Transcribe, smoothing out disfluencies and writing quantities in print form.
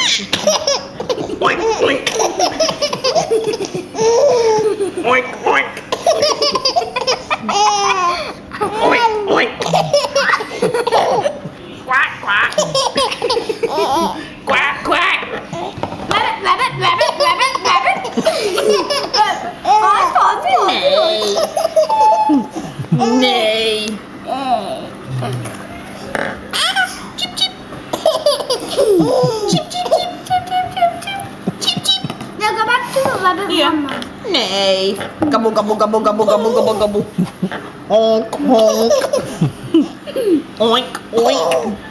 Oink, oink. Oink, oink. Oink, oink. Quack, quack. Quack, quack. Rabbit, rabbit, rabbit, rabbit, rabbit. Nay. Chip, chip. Chip, chip, chip, chip, chip, chip, chip. Chip, chip. Now go back to the rabbit mama. Nay. Gabo, gabo, gabo, gabo, gabo, gabo, gabo. Honk, honk. Oink, oink.